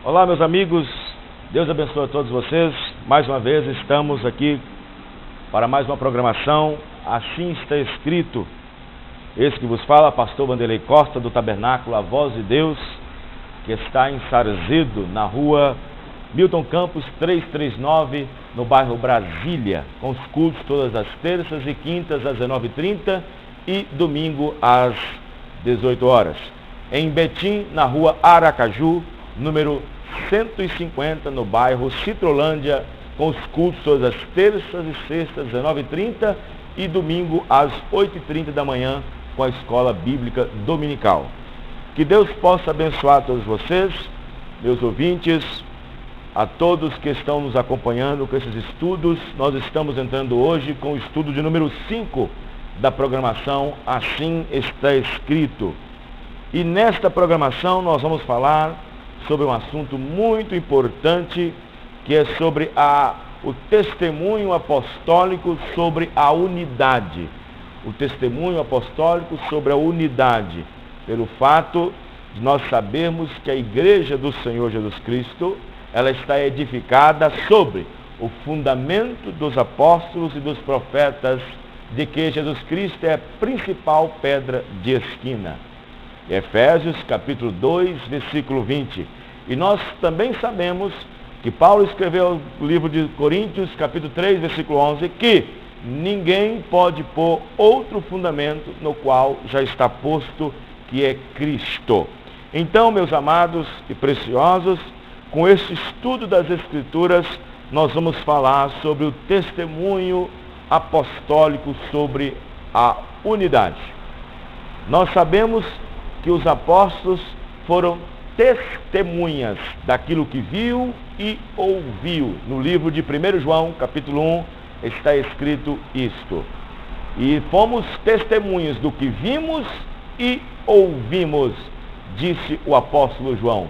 Olá, meus amigos, Deus abençoe a todos vocês. Mais uma vez estamos aqui para mais uma programação. Assim está escrito. Esse que vos fala, pastor Vanderlei Costa, do Tabernáculo A Voz de Deus, que está em Sarzedo, na rua Milton Campos 339, no bairro Brasília, com os cultos todas as terças e quintas às 19h30 e domingo às 18 horas. Em Betim, na rua Aracaju, número 150, no bairro Citrolândia, com os cultos todas as terças e sextas às 19h30 e domingo às 8h30 da manhã, com a escola bíblica dominical. Que Deus possa abençoar todos vocês, meus ouvintes, a todos que estão nos acompanhando com esses estudos. Nós estamos entrando hoje com o estudo de número 5 da programação Assim Está Escrito. E nesta programação nós vamos falar sobre um assunto muito importante, que é sobre o testemunho apostólico sobre a unidade. O testemunho apostólico sobre a unidade, pelo fato de nós sabermos que a igreja do Senhor Jesus Cristo, ela está edificada sobre o fundamento dos apóstolos e dos profetas, de que Jesus Cristo é a principal pedra de esquina. Efésios capítulo 2, versículo 20. E nós também sabemos que Paulo escreveu no livro de Coríntios, capítulo 3, versículo 11, que ninguém pode pôr outro fundamento no qual já está posto, que é Cristo. Então, meus amados e preciosos, com este estudo das Escrituras, nós vamos falar sobre o testemunho apostólico sobre a unidade. Nós sabemos que os apóstolos foram testemunhas daquilo que viu e ouviu. No livro de 1 João, capítulo 1, está escrito isto. E fomos testemunhas do que vimos e ouvimos, disse o apóstolo João.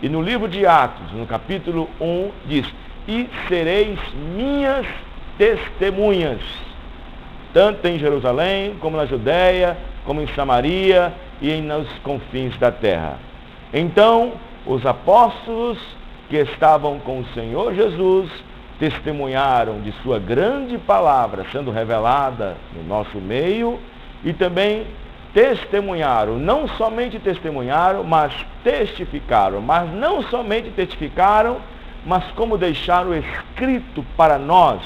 E no livro de Atos, no capítulo 1, diz: e sereis minhas testemunhas, tanto em Jerusalém, como na Judéia, como em Samaria e nos confins da terra. Então, os apóstolos que estavam com o Senhor Jesus testemunharam de sua grande palavra sendo revelada no nosso meio, e também testemunharam, não somente testemunharam, mas testificaram. Mas não somente testificaram, mas como deixaram escrito para nós,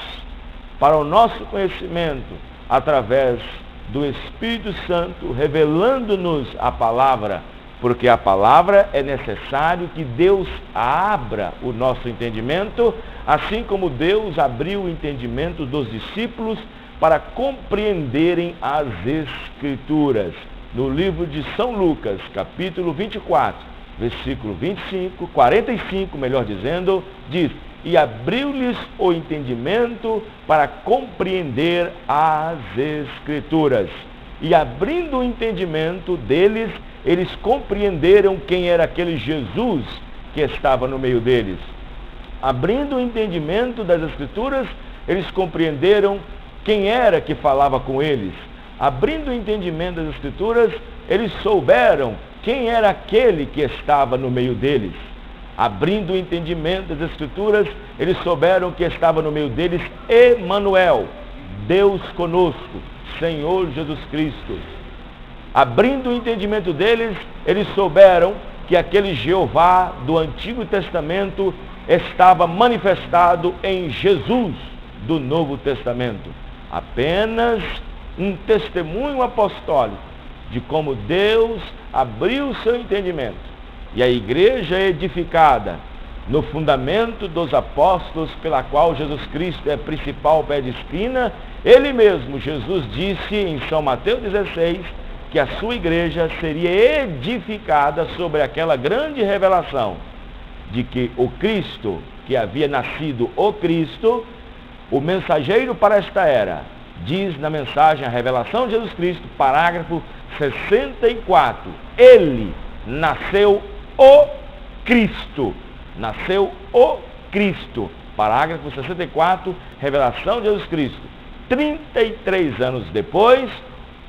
para o nosso conhecimento, através do Espírito Santo, revelando-nos a palavra, porque a palavra é necessário que Deus abra o nosso entendimento, assim como Deus abriu o entendimento dos discípulos para compreenderem as Escrituras. No livro de São Lucas, capítulo 24, versículo 45, melhor dizendo, diz: e abriu-lhes o entendimento para compreender as Escrituras. E abrindo o entendimento deles, eles compreenderam quem era aquele Jesus que estava no meio deles. Abrindo o entendimento das Escrituras, eles compreenderam quem era que falava com eles. Abrindo o entendimento das Escrituras, eles souberam quem era aquele que estava no meio deles. Abrindo o entendimento das Escrituras, eles souberam que estava no meio deles Emanuel, Deus conosco, Senhor Jesus Cristo. Abrindo o entendimento deles, eles souberam que aquele Jeová do Antigo Testamento estava manifestado em Jesus do Novo Testamento. Apenas um testemunho apostólico de como Deus abriu o seu entendimento. E a igreja é edificada no fundamento dos apóstolos, pela qual Jesus Cristo é a principal pé de esquina. Ele mesmo, Jesus, disse em São Mateus 16, que a sua igreja seria edificada sobre aquela grande revelação de que o Cristo, que havia nascido o Cristo, o mensageiro para esta era, diz na mensagem A Revelação de Jesus Cristo, parágrafo 64, ele nasceu o Cristo. Nasceu o Cristo. Parágrafo 64, Revelação de Jesus Cristo. 33 anos depois,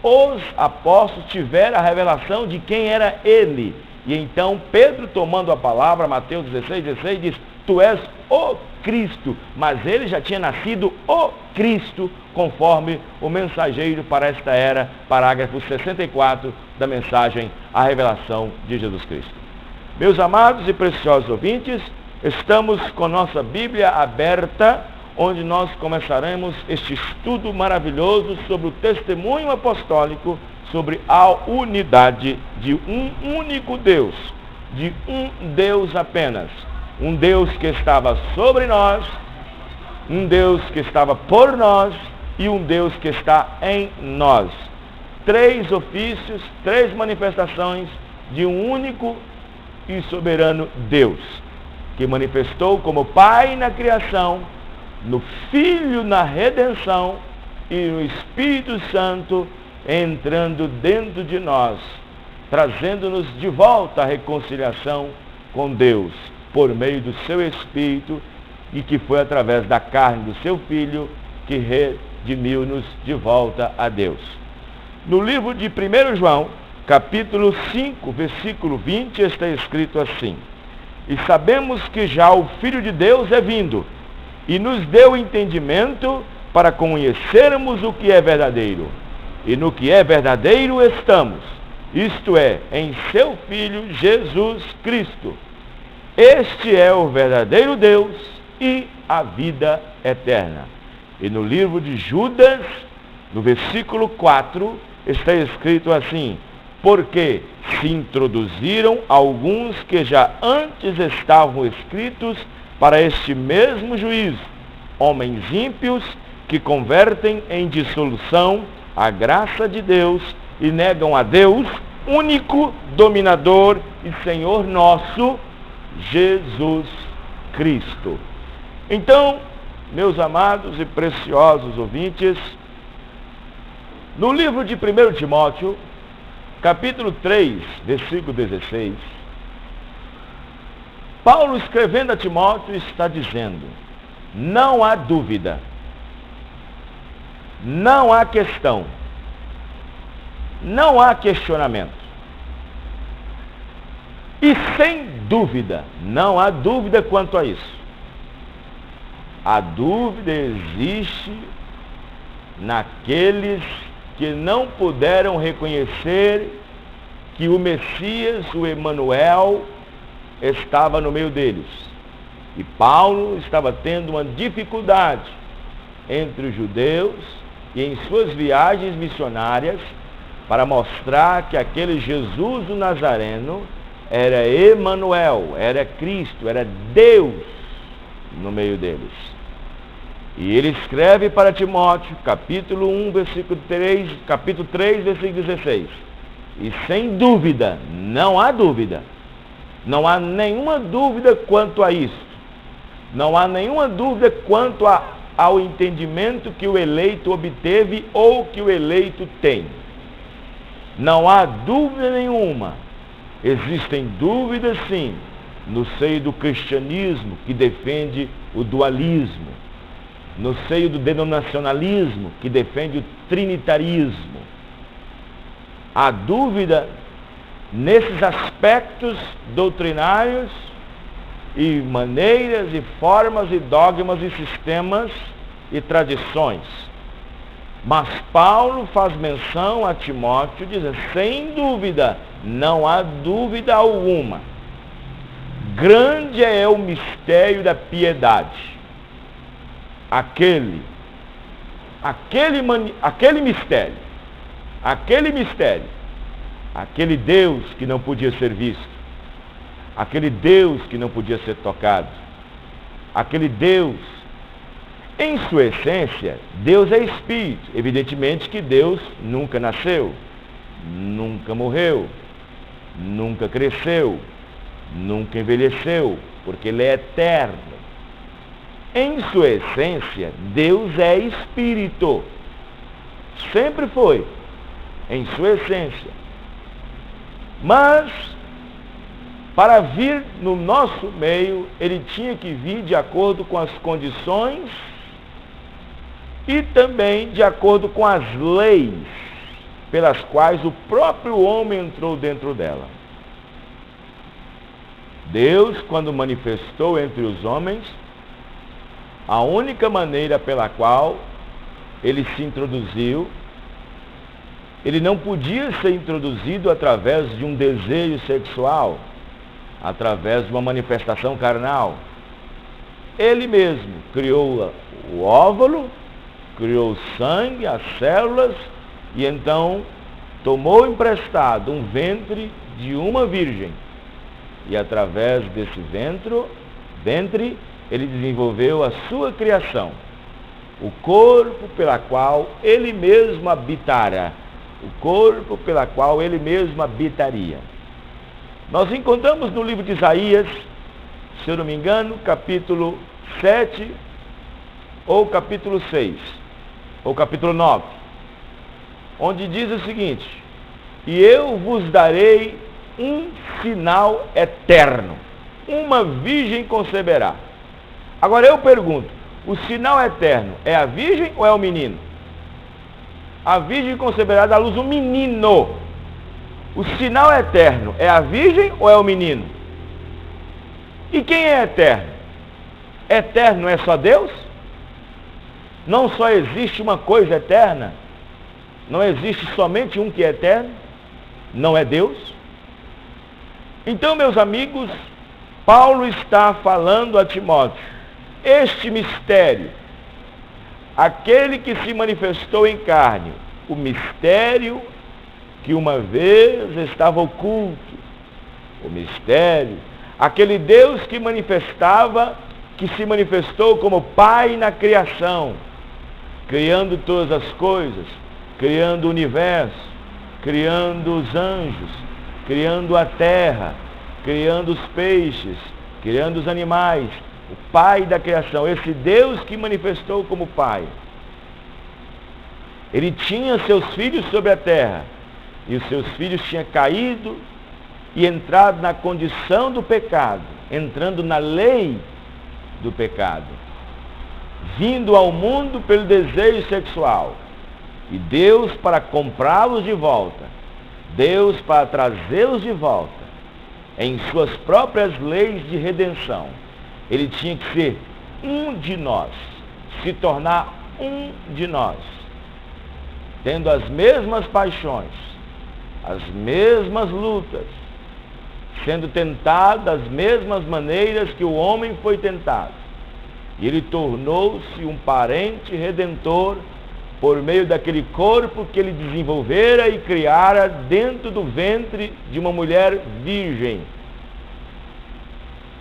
os apóstolos tiveram a revelação de quem era ele. E então Pedro, tomando a palavra, Mateus 16, diz: tu és o Cristo. Mas ele já tinha nascido o Cristo, conforme o mensageiro para esta era, parágrafo 64 da mensagem, a revelação de Jesus Cristo. Meus amados e preciosos ouvintes, estamos com nossa Bíblia aberta, onde nós começaremos este estudo maravilhoso sobre o testemunho apostólico, sobre a unidade de um único Deus, de um Deus apenas. Um Deus que estava sobre nós, um Deus que estava por nós e um Deus que está em nós. Três ofícios, três manifestações de um único e soberano Deus, que manifestou como Pai na criação, no Filho na redenção e no Espírito Santo entrando dentro de nós, trazendo-nos de volta à reconciliação com Deus, por meio do seu Espírito, e que foi através da carne do seu Filho que redimiu-nos de volta a Deus. No livro de 1 João, capítulo 5, versículo 20, está escrito assim: e sabemos que já o Filho de Deus é vindo, e nos deu entendimento para conhecermos o que é verdadeiro. E no que é verdadeiro estamos, isto é, em seu Filho Jesus Cristo. Este é o verdadeiro Deus e a vida eterna. E no livro de Judas, no versículo 4, está escrito assim: porque se introduziram alguns que já antes estavam escritos para este mesmo juízo, homens ímpios que convertem em dissolução a graça de Deus e negam a Deus, único dominador e Senhor nosso, Jesus Cristo. Então, meus amados e preciosos ouvintes, no livro de 1 Timóteo, capítulo 3, versículo 16, Paulo, escrevendo a Timóteo, está dizendo: não há dúvida, não há questão, não há questionamento. E sem dúvida, não há dúvida quanto a isso. A dúvida existe naqueles que não puderam reconhecer que o Messias, o Emanuel, estava no meio deles. E Paulo estava tendo uma dificuldade entre os judeus e em suas viagens missionárias para mostrar que aquele Jesus o Nazareno era Emanuel, era Cristo, era Deus no meio deles. E ele escreve para Timóteo, capítulo 1, versículo 3, capítulo 3, versículo 16. E sem dúvida, não há dúvida, não há nenhuma dúvida quanto a isso. Não há nenhuma dúvida quanto ao entendimento que o eleito obteve ou que o eleito tem. Não há dúvida nenhuma. Existem dúvidas, sim, no seio do cristianismo, que defende o dualismo, no seio do denominacionalismo, que defende o trinitarismo. Há dúvida nesses aspectos doutrinários e maneiras e formas e dogmas e sistemas e tradições. Mas Paulo faz menção a Timóteo, dizendo: sem dúvida, não há dúvida alguma. Grande é o mistério da piedade. Aquele mistério, aquele Deus que não podia ser visto, aquele Deus que não podia ser tocado, aquele Deus, em sua essência, Deus é Espírito. Evidentemente que Deus nunca nasceu, nunca morreu, nunca cresceu, nunca envelheceu, porque Ele é eterno. Em sua essência, Deus é Espírito. Sempre foi, em sua essência. Mas, para vir no nosso meio, Ele tinha que vir de acordo com as condições e também de acordo com as leis pelas quais o próprio homem entrou dentro dela. Deus, quando manifestou entre os homens, a única maneira pela qual ele se introduziu, ele não podia ser introduzido através de um desejo sexual, através de uma manifestação carnal. Ele mesmo criou o óvulo, criou o sangue, as células, e então tomou emprestado um ventre de uma virgem. E através desse ventre, ele desenvolveu a sua criação, o corpo pela qual ele mesmo habitara, o corpo pela qual ele mesmo habitaria. Nós encontramos no livro de Isaías, se eu não me engano, capítulo 7, ou capítulo 6, ou capítulo 9, onde diz o seguinte: e eu vos darei um sinal eterno, uma virgem conceberá. Agora eu pergunto, o sinal eterno é a virgem ou é o menino? A virgem conceberá da luz um menino. O sinal eterno é a virgem ou é o menino? E quem é eterno? Eterno é só Deus? Não só existe uma coisa eterna? Não existe somente um que é eterno? Não é Deus? Então, meus amigos, Paulo está falando a Timóteo, este mistério, aquele que se manifestou em carne, o mistério que uma vez estava oculto, o mistério, aquele Deus que se manifestou como Pai na criação, criando todas as coisas, criando o universo, criando os anjos, criando a terra, criando os peixes, criando os animais, o Pai da criação, esse Deus que manifestou como Pai. Ele tinha seus filhos sobre a terra, e os seus filhos tinham caído e entrado na condição do pecado, entrando na lei do pecado, vindo ao mundo pelo desejo sexual. E Deus, para comprá-los de volta, Deus, para trazê-los de volta, em suas próprias leis de redenção, ele tinha que ser um de nós, se tornar um de nós, tendo as mesmas paixões, as mesmas lutas, sendo tentado das mesmas maneiras que o homem foi tentado. E ele tornou-se um parente redentor por meio daquele corpo que ele desenvolvera e criara dentro do ventre de uma mulher virgem.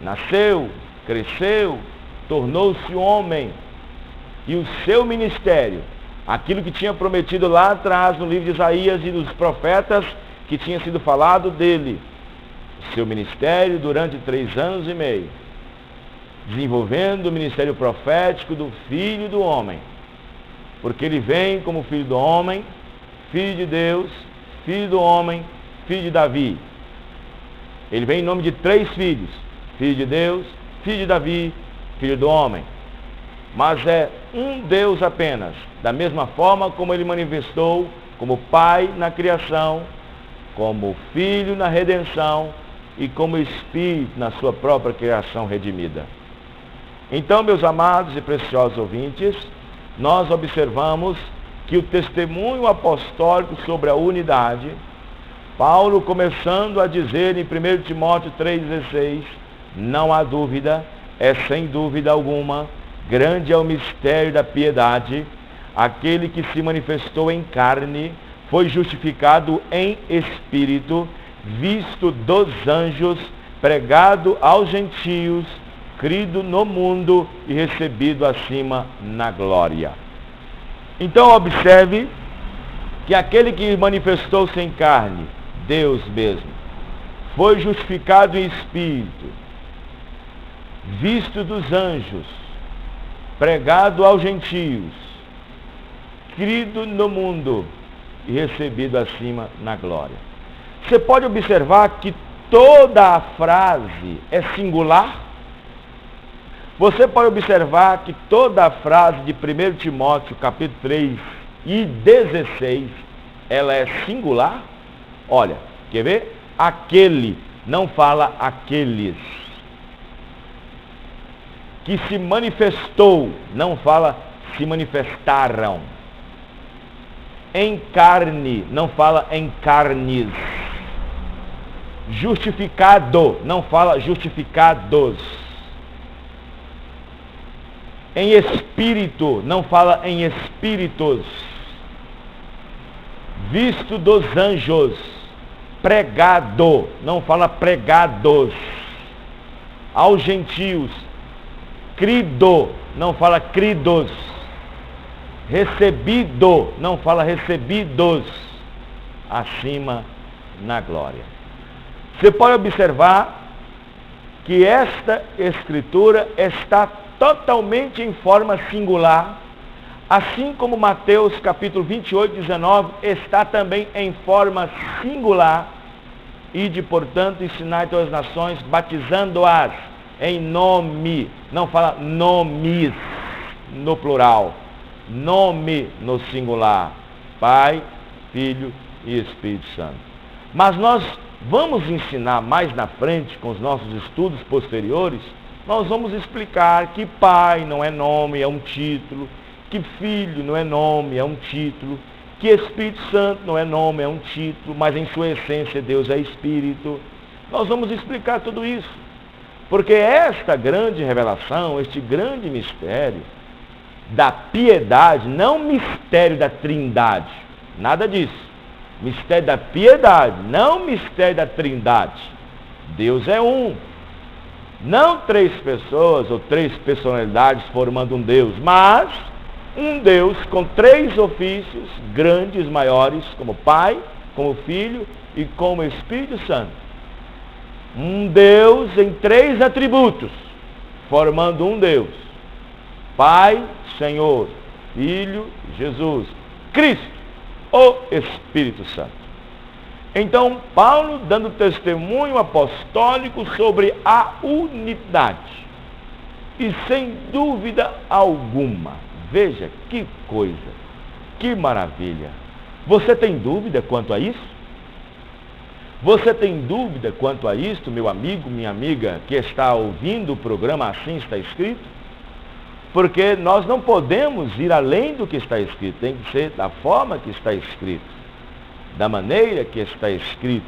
Nasceu, cresceu, tornou-se homem. E o seu ministério, aquilo que tinha prometido lá atrás no livro de Isaías e dos profetas, que tinha sido falado dele, o seu ministério durante 3 anos e meio, desenvolvendo o ministério profético do Filho do Homem, porque ele vem como Filho do Homem, Filho de Deus, Filho do Homem, Filho de Davi. Ele vem em nome de 3 filhos, Filho de Deus, Filho de Davi, Filho do Homem. Mas é um Deus apenas, da mesma forma como ele manifestou como Pai na criação, como Filho na redenção e como Espírito na sua própria criação redimida. Então, meus amados e preciosos ouvintes, nós observamos que o testemunho apostólico sobre a unidade, Paulo começando a dizer em 1 Timóteo 3,16, não há dúvida, é sem dúvida alguma, grande é o mistério da piedade, aquele que se manifestou em carne, foi justificado em espírito, visto dos anjos, pregado aos gentios, crido no mundo e recebido acima na glória. Então observe que aquele que manifestou-se em carne, Deus mesmo, foi justificado em espírito, visto dos anjos, pregado aos gentios, crido no mundo e recebido acima na glória. Você pode observar que toda a frase é singular. Você pode observar que toda a frase de 1 Timóteo, capítulo 3 e 16, ela é singular. Olha, quer ver? Aquele, não fala aqueles. que se manifestou, não fala se manifestaram. Em carne, não fala em carnes. Justificado, não fala justificados. Em espírito, não fala em espíritos. Visto dos anjos, pregado, não fala pregados. Aos gentios, crido, não fala cridos. Recebido, não fala recebidos. Acima na glória. Você pode observar que esta escritura está totalmente em forma singular, assim como Mateus capítulo 28, 19 está também em forma singular. Ide, portanto, ensinai todas as nações, batizando-as em nome, não fala nomes no plural, nome no singular, Pai, Filho e Espírito Santo. Mas nós vamos ensinar mais na frente, com os nossos estudos posteriores, nós vamos explicar que Pai não é nome, é um título, que Filho não é nome, é um título, que Espírito Santo não é nome, é um título, mas em sua essência Deus é Espírito. Nós vamos explicar tudo isso, porque esta grande revelação, este grande mistério da piedade, não mistério da trindade, nada disso. Mistério da piedade, não mistério da trindade. Deus é um. Não três pessoas ou três personalidades formando um Deus, mas um Deus com três ofícios grandes, maiores, como Pai, como Filho e como Espírito Santo. Um Deus em três atributos, formando um Deus. Pai, Senhor, Filho, Jesus, Cristo, o Espírito Santo. Então, Paulo dando testemunho apostólico sobre a unidade. E sem dúvida alguma, veja que coisa, que maravilha. Você tem dúvida quanto a isso? Você tem dúvida quanto a isto, meu amigo, minha amiga, que está ouvindo o programa Assim Está Escrito? Porque nós não podemos ir além do que está escrito, tem que ser da forma que está escrito, da maneira que está escrito.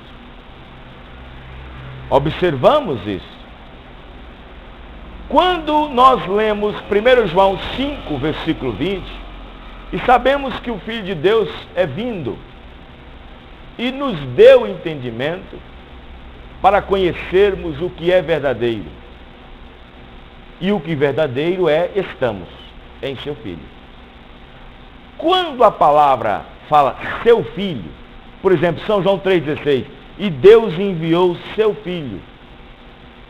Observamos isso. Quando nós lemos 1 João 5, versículo 20, e sabemos que o Filho de Deus é vindo, e nos deu entendimento para conhecermos o que é verdadeiro. E o que verdadeiro é, estamos em seu Filho. Quando a palavra fala seu Filho, por exemplo, São João 3,16, e Deus enviou seu Filho.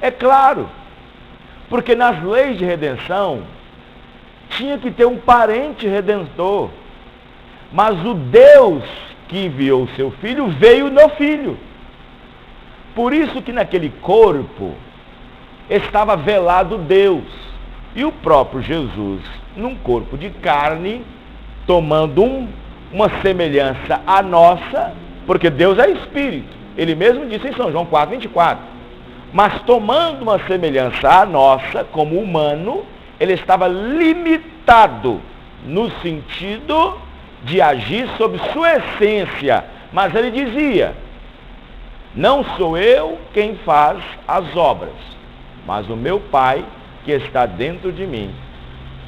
É claro, porque nas leis de redenção, tinha que ter um parente redentor. Mas o Deus que enviou o seu Filho, veio no Filho. Por isso que naquele corpo, estava velado Deus. E o próprio Jesus, num corpo de carne, tomando uma semelhança à nossa, porque Deus é Espírito. Ele mesmo disse em São João 4,24. Mas tomando uma semelhança à nossa, como humano, ele estava limitado no sentido de agir sob sua essência. Mas ele dizia, não sou eu quem faz as obras, mas o meu Pai que está dentro de mim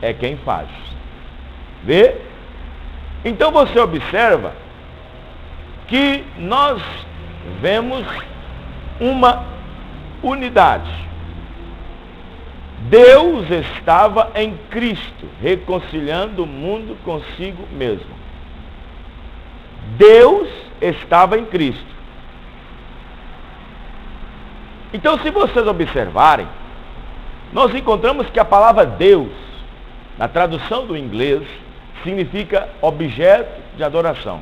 é quem faz. Vê? Então você observa que nós vemos uma unidade. Deus estava em Cristo, reconciliando o mundo consigo mesmo. Deus estava em Cristo. Então, se vocês observarem, nós encontramos que a palavra Deus, na tradução do inglês, significa objeto de adoração.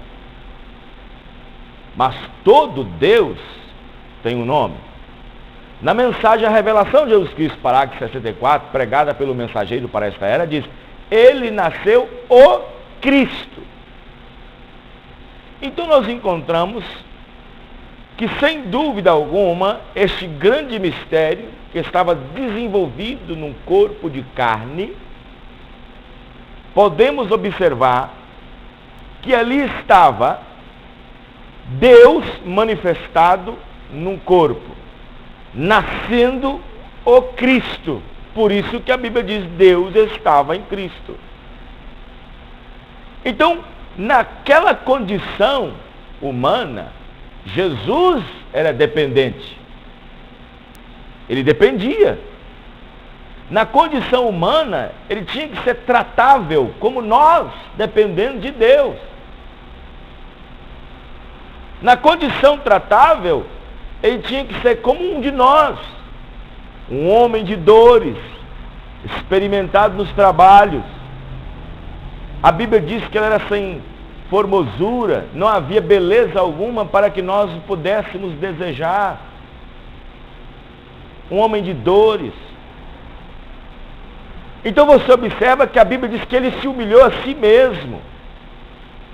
Mas todo Deus tem um nome. Na mensagem A Revelação de Jesus Cristo, parágrafo 64, pregada pelo mensageiro para esta era, diz, ele nasceu o Cristo. Então nós encontramos que, sem dúvida alguma, este grande mistério que estava desenvolvido num corpo de carne, podemos observar que ali estava Deus manifestado num corpo, nascendo o Cristo. Por isso que a Bíblia diz: Deus estava em Cristo. Então, naquela condição humana, Jesus era dependente. Ele dependia. Na condição humana, ele tinha que ser tratável, como nós, dependendo de Deus. Na condição tratável, ele tinha que ser como um de nós, um homem de dores, experimentado nos trabalhos. A Bíblia diz que ele era sem formosura, não havia beleza alguma para que nós pudéssemos desejar. Um homem de dores. Então você observa que a Bíblia diz que ele se humilhou a si mesmo,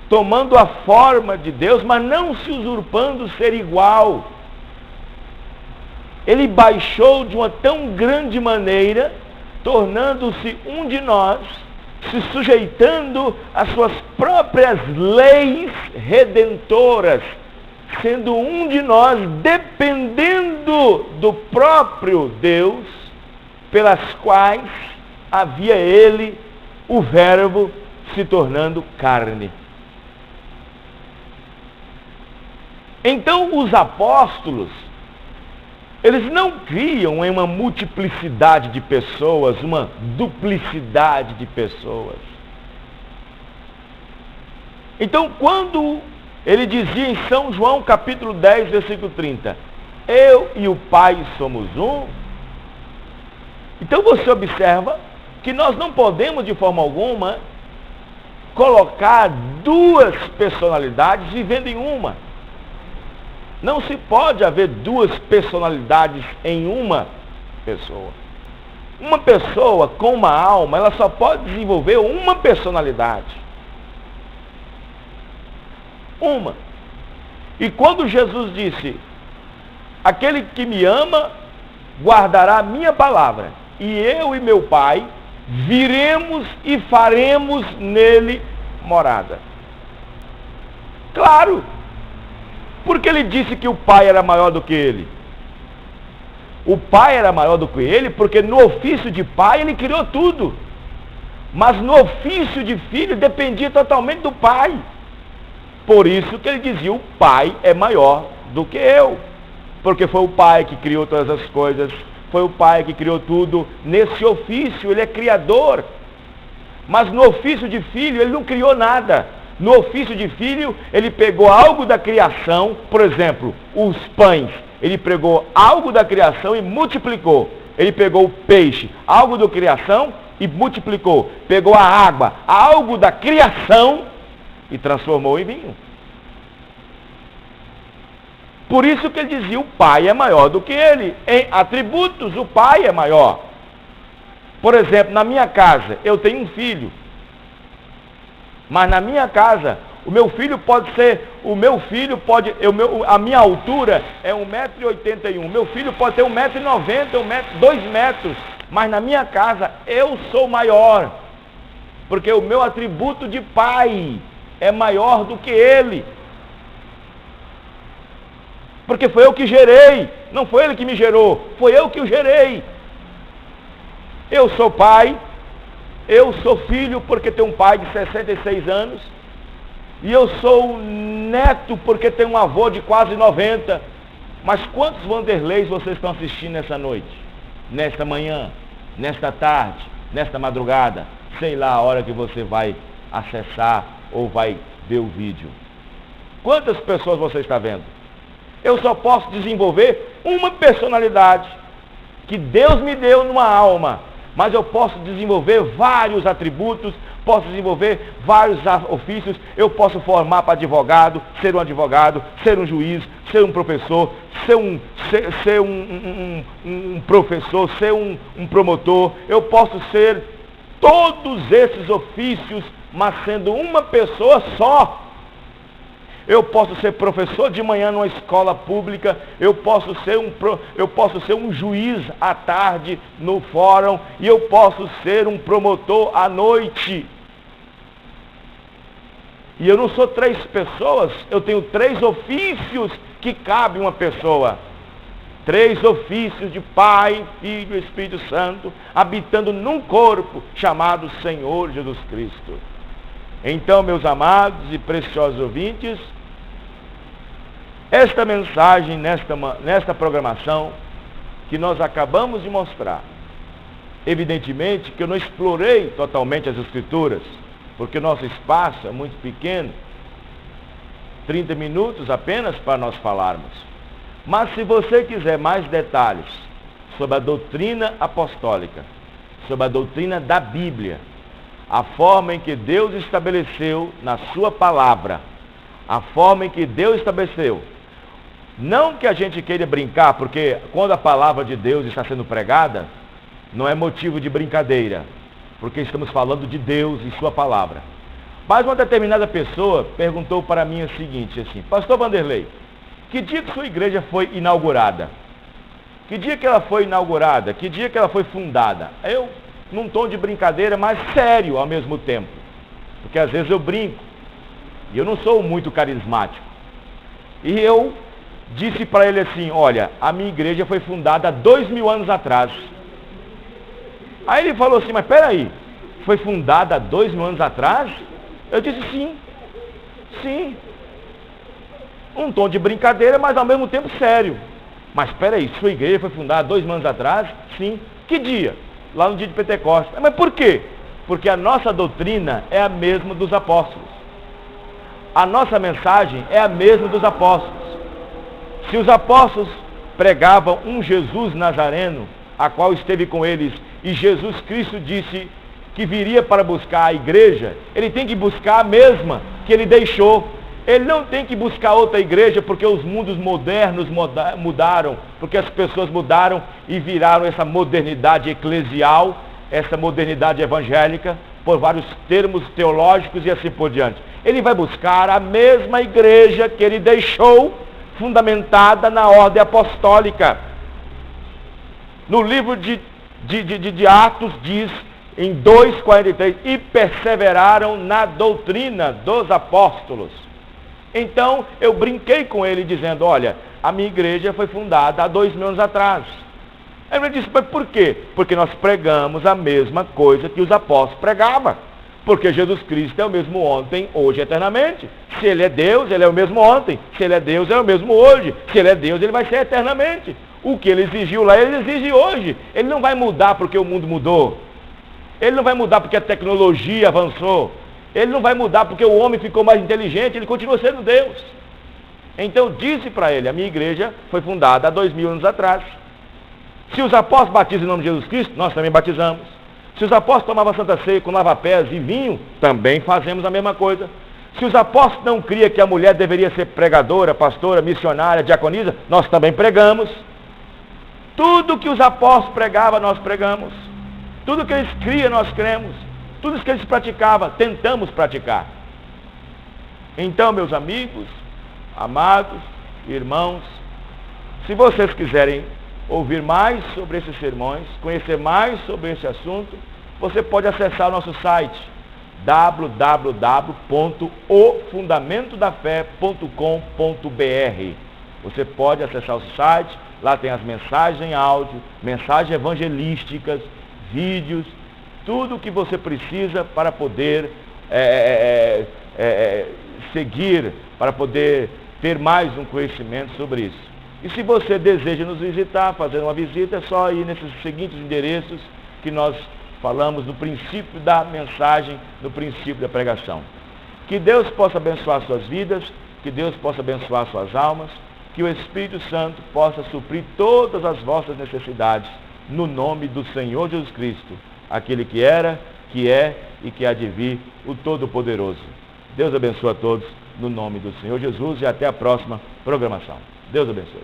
tomando a forma de Deus, mas não se usurpando ser igual. Ele baixou de uma tão grande maneira, tornando-se um de nós, se sujeitando às suas próprias leis redentoras, sendo um de nós, dependendo do próprio Deus, pelas quais havia ele, o Verbo, se tornando carne. Então os apóstolos, eles não criam em uma multiplicidade de pessoas, uma duplicidade de pessoas. Então quando ele dizia em São João capítulo 10, versículo 30, eu e o Pai somos um. Então você observa que nós não podemos de forma alguma colocar duas personalidades vivendo em uma. Não se pode haver duas personalidades em uma pessoa. Uma pessoa com uma alma, ela só pode desenvolver uma personalidade. Uma. E quando Jesus disse, aquele que me ama, guardará a minha palavra, e eu e meu Pai viremos e faremos nele morada. Claro! Porque ele disse que o Pai era maior do que ele. O Pai era maior do que ele porque no ofício de Pai ele criou tudo. Mas no ofício de Filho dependia totalmente do Pai. Por isso que ele dizia, o Pai é maior do que eu. Porque foi o Pai que criou todas as coisas. Foi o Pai que criou tudo. Nesse ofício ele é criador. Mas no ofício de Filho ele não criou nada. No ofício de filho, ele pegou algo da criação, por exemplo, os pães. Ele pegou algo da criação e multiplicou. Ele pegou o peixe, algo da criação e multiplicou. Pegou a água, algo da criação e transformou em vinho. Por isso que ele dizia, o Pai é maior do que ele. Em atributos, o Pai é maior. Por exemplo, na minha casa, eu tenho um filho. Mas na minha casa, o meu filho pode ser, a minha altura é 1,81 m. Meu filho pode ter 1,90 m, 2 metros. Mas na minha casa, eu sou maior. Porque o meu atributo de pai é maior do que ele. Porque foi eu que gerei, não foi ele que me gerou, foi eu que o gerei. Eu sou pai. Eu sou filho porque tenho um pai de 66 anos. E eu sou neto porque tenho um avô de quase 90. Mas quantos Vanderleis vocês estão assistindo nessa noite? Nesta manhã? Nesta tarde? Nesta madrugada? Sei lá a hora que você vai acessar ou vai ver o vídeo. Quantas pessoas você está vendo? Eu só posso desenvolver uma personalidade que Deus me deu numa alma. Mas eu posso desenvolver vários atributos, posso desenvolver vários ofícios, eu posso formar para advogado, ser um juiz, ser um professor, ser um professor, ser um promotor, eu posso ser todos esses ofícios, mas sendo uma pessoa só. eu posso ser professor de manhã numa escola pública, eu posso ser um juiz à tarde no fórum, e eu posso ser um promotor à noite. E eu não sou 3 pessoas, eu tenho 3 ofícios que cabe uma pessoa. 3 ofícios de Pai, Filho e Espírito Santo, habitando num corpo chamado Senhor Jesus Cristo. Então, meus amados e preciosos ouvintes, esta mensagem, nesta programação, que nós acabamos de mostrar, evidentemente que eu não explorei totalmente as Escrituras, porque o nosso espaço é muito pequeno, 30 minutos apenas para nós falarmos. Mas se você quiser mais detalhes sobre a doutrina apostólica, sobre a doutrina da Bíblia, a forma em que Deus estabeleceu na sua palavra, a forma em que Deus estabeleceu, não que a gente queira brincar, porque quando a palavra de Deus está sendo pregada, não é motivo de brincadeira, porque estamos falando de Deus e sua palavra. Mas uma determinada pessoa perguntou para mim o seguinte, assim: Pastor Vanderlei, que dia que sua igreja foi inaugurada? Que dia que ela foi inaugurada? Que dia que ela foi fundada? Eu, num tom de brincadeira, mas sério ao mesmo tempo, porque às vezes eu brinco, e eu não sou muito carismático. E eu disse para ele assim: olha, a minha igreja foi fundada há 2000 anos atrás. Aí ele falou assim: mas peraí, foi fundada há 2000 anos atrás? Eu disse: sim. Um tom de brincadeira, mas ao mesmo tempo sério. Mas peraí, sua igreja foi fundada há 2000 anos atrás? Sim. Que dia? Lá no dia de Pentecostes. Mas por quê? Porque a nossa doutrina é a mesma dos apóstolos. A nossa mensagem é a mesma dos apóstolos. Se os apóstolos pregavam um Jesus Nazareno, a qual esteve com eles, e Jesus Cristo disse que viria para buscar a igreja, ele tem que buscar a mesma que ele deixou. Ele não tem que buscar outra igreja porque os mundos modernos mudaram, porque as pessoas mudaram e viraram essa modernidade eclesial, essa modernidade evangélica, por vários termos teológicos e assim por diante. Ele vai buscar a mesma igreja que ele deixou, fundamentada na ordem apostólica. No livro de Atos diz, em 2:43, e perseveraram na doutrina dos apóstolos. Então, eu brinquei com ele dizendo: olha, a minha igreja foi fundada há 2000 anos atrás. Aí ele disse: mas por quê? Porque nós pregamos a mesma coisa que os apóstolos pregavam. Porque Jesus Cristo é o mesmo ontem, hoje e eternamente. Se ele é Deus, ele é o mesmo ontem. Se ele é Deus, ele é o mesmo hoje. Se ele é Deus, ele vai ser eternamente. O que ele exigiu lá, ele exige hoje. Ele não vai mudar porque o mundo mudou. Ele não vai mudar porque a tecnologia avançou. Ele não vai mudar porque o homem ficou mais inteligente, ele continua sendo Deus. Então disse para ele: a minha igreja foi fundada há 2000 anos atrás. Se os apóstolos batizam em nome de Jesus Cristo, nós também batizamos. Se os apóstolos tomavam Santa Ceia com lava-pés e vinho, também fazemos a mesma coisa. Se os apóstolos não criam que a mulher deveria ser pregadora, pastora, missionária, diaconisa, nós também pregamos. Tudo que os apóstolos pregavam, nós pregamos. Tudo que eles criam, nós cremos. Tudo que eles praticavam, tentamos praticar. Então, meus amigos, amados, irmãos, se vocês quiserem ouvir mais sobre esses sermões, conhecer mais sobre esse assunto, você pode acessar o nosso site www.ofundamentodafe.com.br. Você pode acessar o site, lá tem as mensagens em áudio, mensagens evangelísticas, vídeos, tudo o que você precisa para poder seguir, para poder ter mais um conhecimento sobre isso. E se você deseja nos visitar, fazer uma visita, é só ir nesses seguintes endereços que nós falamos no princípio da mensagem, no princípio da pregação. Que Deus possa abençoar suas vidas, que Deus possa abençoar suas almas, que o Espírito Santo possa suprir todas as vossas necessidades, no nome do Senhor Jesus Cristo, aquele que era, que é e que há de vir, o Todo-Poderoso. Deus abençoe a todos, no nome do Senhor Jesus, e até a próxima programação. Deus abençoe.